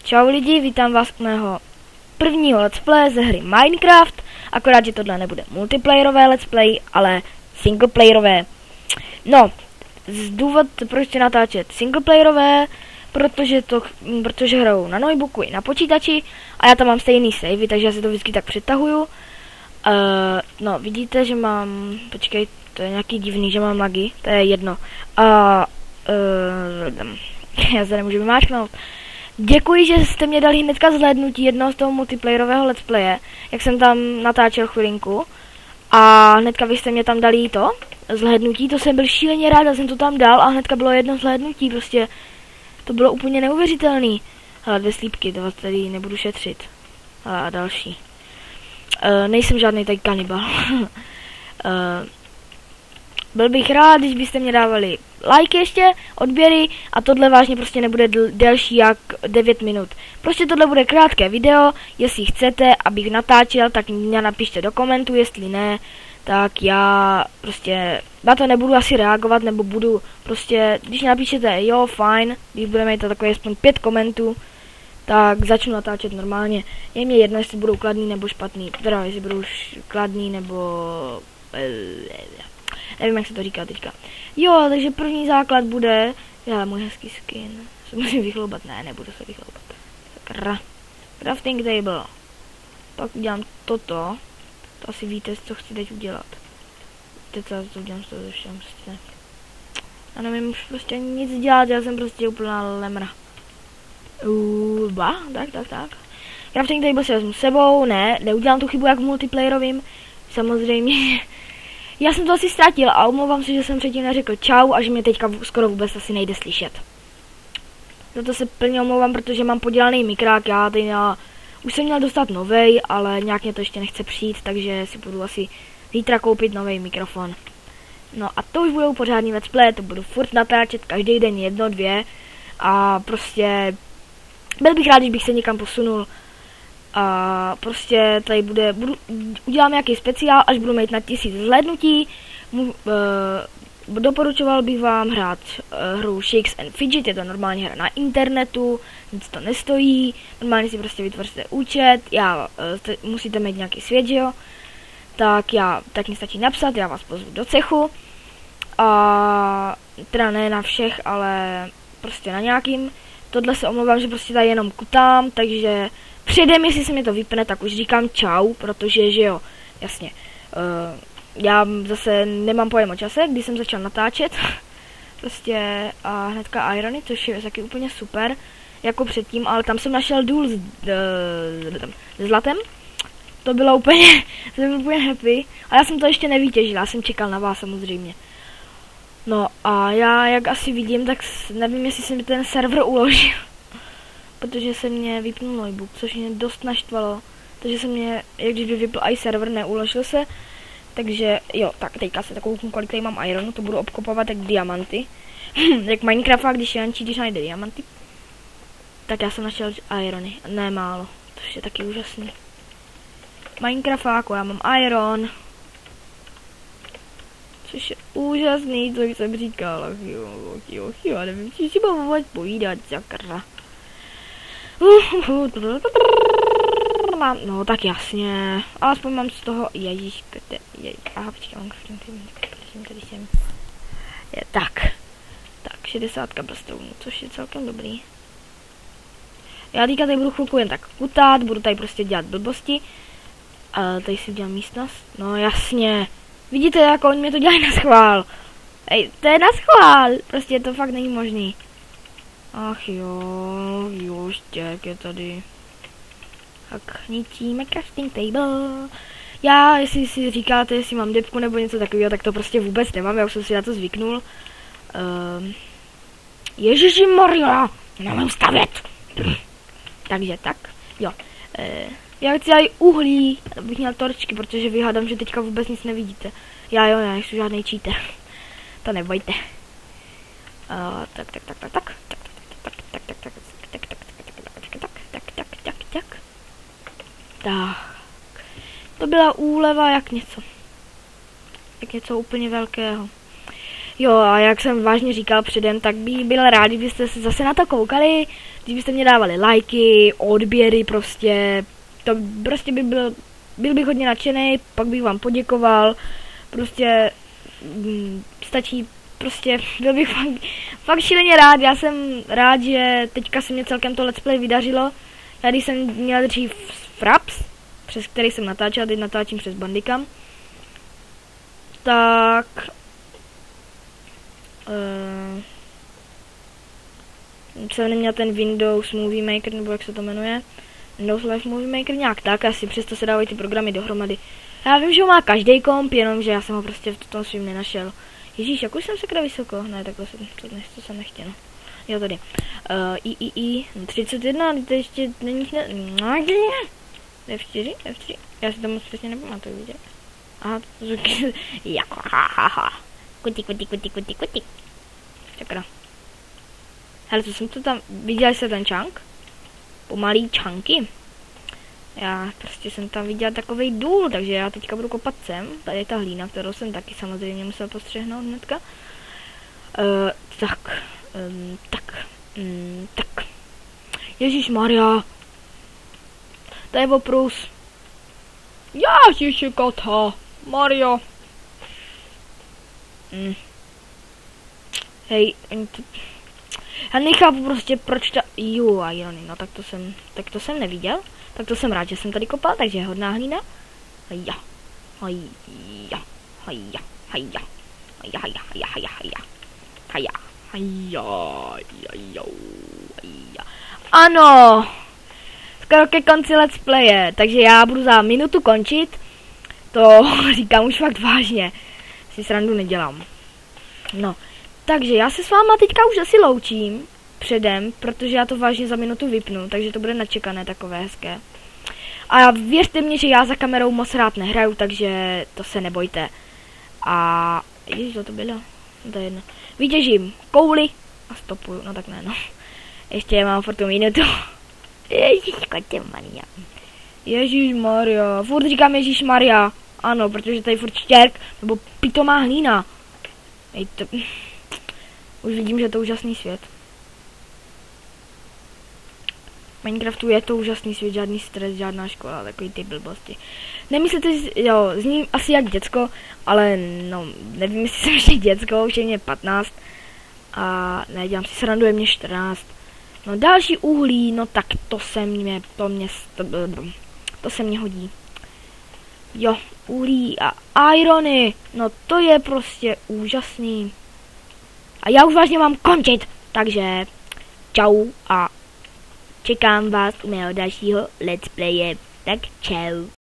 Čau lidi, vítám vás u mého prvního let's play ze hry Minecraft, akorát, že tohle nebude multiplayerové let's play, ale singleplayerové. No, důvod, proč chci natáčet singleplayerové, protože hraju na notebooku i na počítači a já tam mám stejný savey, takže já si to vždycky tak přetahuju. No, vidíte, že mám, počkej, to je nějaký divný, že mám lagy, to je jedno. Já se nemůžu vymáčknout. Děkuji, že jste mě dali hnedka zhlédnutí jednoho z toho multiplayerového let's playe, jak jsem tam natáčel chvilinku. A hnedka vy jste mě tam dali to zhlédnutí, to jsem byl šíleně rád, já jsem to tam dal a hnedka bylo jedno zhlédnutí, prostě to bylo úplně neuvěřitelný. Hele, 2 slípky, to vás tady nebudu šetřit. A další. Nejsem žádný tady kanibal. Byl bych rád, když byste mě dávali like ještě, odběry a tohle vážně prostě nebude delší jak 9 minut. Prostě tohle bude krátké video, jestli chcete, abych natáčel, tak mě napište do komentu, jestli ne, tak já prostě na to nebudu asi reagovat, nebo budu prostě, když napíšete jo, fajn, když budeme mít takové aspoň 5 komentů, tak začnu natáčet normálně. Je mě jedno, jestli budou kladný nebo špatný, teda jestli budou kladný nebo nevím, jak se to říká teďka. Jo, takže první základ bude, já můj hezký skin, se musím vychloubat, ne, nebudu se vychloubat. Sakra. Crafting table. Pak udělám toto, to asi víte, co chci teď udělat. Teď to udělám z toho všem, prostě. Já nevím už prostě nic dělat, já jsem prostě úplná lemra. Tak. Crafting table si vezmu s sebou, ne, neudělám tu chybu jak v multiplayerovým, samozřejmě. Já jsem to asi ztratil a omlouvám se, že jsem předtím neřekl čau a že mě teďka skoro vůbec asi nejde slyšet. Za to se plně omlouvám, protože mám podělaný mikrák, už jsem měl dostat novej, ale nějak mě to ještě nechce přijít, takže si budu asi zítra koupit nový mikrofon. No a to už budou pořádný let's play, to budu furt natáčet každý den 1, 2 a prostě byl bych rád, když bych se někam posunul. A prostě tady udělám nějaký speciál, až budu mít na 1000 zhlédnutí. Doporučoval bych vám hrát hru Shakes and Fidget, je to normálně hra na internetu, nic to nestojí, normálně si prostě vytvoříte účet, musíte mít nějaký svět, že jo? Tak mi stačí napsat, já vás pozvu do cechu. A teda ne na všech, ale prostě na nějakým. Tohle se omlouvám, že prostě tady jenom kutám, takže předem, jestli se mi to vypne, tak už říkám čau, protože, že jo, jasně, já zase nemám pojem o čase, když jsem začal natáčet, prostě a hnedka irony, což je taky úplně super, jako předtím, ale tam jsem našel důl se zlatem, to bylo úplně, jsem byl úplně happy, a já jsem to ještě nevytěžil, já jsem čekal na vás samozřejmě. No a já, jak asi vidím, tak nevím, jestli se mi ten server uložil. Protože se mě vypnul notebook, což mě dost naštvalo. Takže se mě, jak když by vypl i server, neuložil se. Takže jo, tak teďka se takovou kolik tady mám ironu, to budu obkopovat jak diamanty. Jak Minecraft, když Jančí, když najde diamanty. Tak já jsem našel irony, ne málo, což je taky úžasný. Minecraftáku, já mám iron. Což je úžasný, co jsem říkal, já nevím, či si mám vůbec povídat, sakra. No tak jasně, alespoň mám z toho, aha, počkej, mám tady jsem. Tak 60 brstounů, což je celkem dobrý. Já teďka tady budu chvilku jen tak kutat, budu tady prostě dělat blbosti. A tady si udělám místnost, no jasně. Vidíte, jako oni mě to dělají na schvál. Ej, to je na schvál, prostě to fakt není možný. Ach jo, štěk je tady. Tak ničíme crafting table. Já, jestli si říkáte, jestli mám depku nebo něco takového, tak to prostě vůbec nemám, já už jsem si na to zvyknul. Ježišimarja, nemám stavět. Takže tak, jo. Já chci tady uhlí, abych měl torčky, protože vyhádám, že teďka vůbec nic nevidíte. Já nejsem žádnej cheater. To nebojte. Tak. To byla úleva jak něco úplně velkého. Jo, a jak jsem vážně říkal předem, tak bych byl rád, kdybyste se zase na to koukali, kdybyste mě dávali lajky, odběry prostě, to prostě byl bych hodně nadšený, pak bych vám poděkoval, prostě stačí, prostě byl bych fakt šíleně rád, já jsem rád, že teďka se mě celkem to let's play vydařilo, já když jsem měl dřív Fraps, přes který jsem natáčel, teď natáčím přes Bandicam, tak jsem neměl ten Windows Movie Maker, nebo jak se to jmenuje, Windows Live Movie Maker, nějak tak, asi přesto se dávají ty programy dohromady. Já vím, že ho má každý komp, jenomže já jsem ho prostě v tom svým nenašel. Ježíš, jak už jsem sakra vysoko? Ne, takhle to jsem nechtěl. Jo, tady. 31, to ještě není... F4, F3. Já si to moc přesně nepamatuju, vidět. Aha, to jsou... Jako, hahaha. Kuti. Sakra. Hele, co jsem to tam... Viděli jste ten chunk? Pomalý chunky. Já prostě jsem tam viděl takovej důl, takže já teďka budu kopat sem. Tady je ta hlína, kterou jsem taky samozřejmě musel postřehnout hnedka. Tak. Ježišmarja. To je oprus. Ježišikota. Mario. Hej, já nechápu prostě proč ta... Irony, no tak to jsem neviděl. Tak to jsem rád, že jsem tady kopal, takže je hodná hlína. Ano! Skoro ke konci let's playe, takže já budu za minutu končit. To říkám už fakt vážně. Si srandu nedělám. No, takže já se s váma teďka už asi loučím předem, protože já to vážně za minutu vypnu, takže to bude načekané takové hezké. A věřte mi, že já za kamerou moc rád nehraju, takže to se nebojte. A ježiš, co to bylo? To je jedno. Vytěžím kouli a stopuju, no tak ne, no. Ještě mám furt tu minutu. Ježiškotěmania. Ježišmarja, furt říkám Ježišmarja. Ano, protože tady furt štěrk, nebo pitomá hlína. Už vidím, že je to úžasný svět. Minecraftu je to úžasný svět, žádný stres, žádná škola, takový ty blbosti. Nemyslíte si, jo, zní asi jak děcko, ale no, nevím, jestli jsem ještě děcko, už je mě 15 a nedělám si srandu, je mě 14. No další uhlí, no tak to se mě hodí. Jo, uhlí a irony, no to je prostě úžasný. A já už vážně mám končit, takže čau a čekám vás u mého dalšího let's playe, tak čau.